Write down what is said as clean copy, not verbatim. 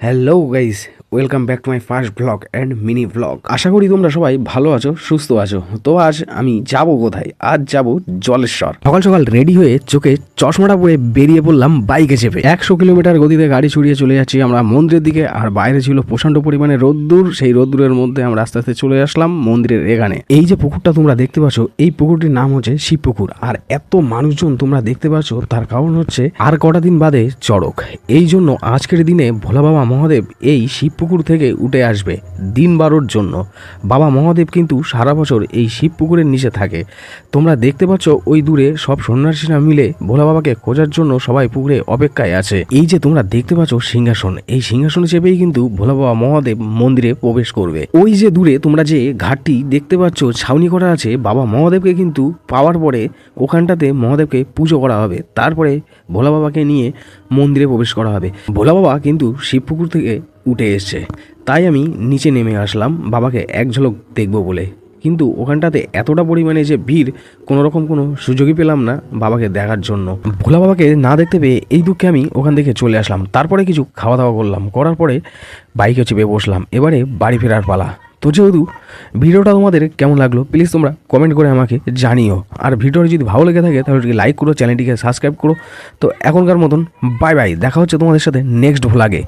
Hello guys, welcome back to my first blog and mini blog. আশা করি তোমরা সবাই ভালো আছো, সুস্থ আছো। তো আজ আমি যাব কোথায়? আজ যাব জলেশ্বর। সকাল সকাল রেডি হয়ে চোখে চশমাটা পরে বেরিয়ে পড়লাম বাইকে চেপে। 100 কিলোমিটার গতিতে গাড়ি ছুড়িয়ে চলে যাচ্ছি আমরা মন্দিরের দিকে। আর বাইরে ছিল প্রচণ্ড পরিমাণে রোদ্দুর। সেই রোদ্দুরের মধ্যে আমরা আস্তে আস্তে চলে আসলাম মন্দিরের এখানে। এই যে পুকুরটা তোমরা দেখতে পাচ্ছ, এই পুকুরটির নাম হচ্ছে শিব পুকুর। আর এত মানুষজন তোমরা দেখতে পাচ্ছ, তার কারণ হচ্ছে আর কটা দিন বাদে চড়ক। এই জন্য আজকের দিনে ভোলা বাবা মহাদেব এই শিব পুকুর থেকে উঠে আসবে দিন 12র জন্য। বাবা মহাদেব কিন্তু সারা বছর এই শিব পুকুরের নিচে থাকে। তোমরা দেখতে পাচ্ছ ওই দূরে সব সন্ন্যাসীরা মিলে ভোলা বাবাকে খোঁজার জন্য সবাই পুকুরে অপেক্ষায় আছে। এই যে তোমরা দেখতে পাচ্ছ সিংহাসন, এই সিংহাসনে চেপেই কিন্তু ভোলা বাবা মহাদেব মন্দিরে প্রবেশ করবে। ওই যে দূরে তোমরা যে ঘাটটি দেখতে পাচ্ছ ছাউনি করা আছে, বাবা মহাদেবকে কিন্তু পাওয়ার পরে ওখানটাতে মহাদেবকে পুজো করা হবে। তারপরে ভোলা বাবাকে নিয়ে মন্দিরে প্রবেশ করা হবে। ভোলা বাবা কিন্তু শিব পুকুর থেকে উঠে এসছে, তাই আমি নিচে নেমে আসলাম বাবাকে এক ঝলক দেখবো বলে। কিন্তু ওখানটাতে এতটা পরিমাণে যে ভিড়, কোনো রকম কোনো সুযোগই পেলাম না বাবাকে দেখার জন্য। ভোলা বাবাকে না দেখতে পেয়ে এই দুঃখে আমি ওখান থেকে চলে আসলাম। তারপরে কিছু খাওয়া দাওয়া করলাম, করার পরে বাইকে চেপে বসলাম। এবারে বাড়ি ফেরার পালা। তো যেহেতু ভিডিওটা তোমাদের কেমন লাগলো প্লিজ তোমরা কমেন্ট করে আমাকে জানিও। আর ভিডিওটি যদি ভালো লেগে থাকে তাহলে লাইক করো, চ্যানেলটিকে সাবস্ক্রাইব করো। তো এখনকার মতন বাই বাই, দেখা হচ্ছে তোমাদের সাথে নেক্সট ভ্লগে।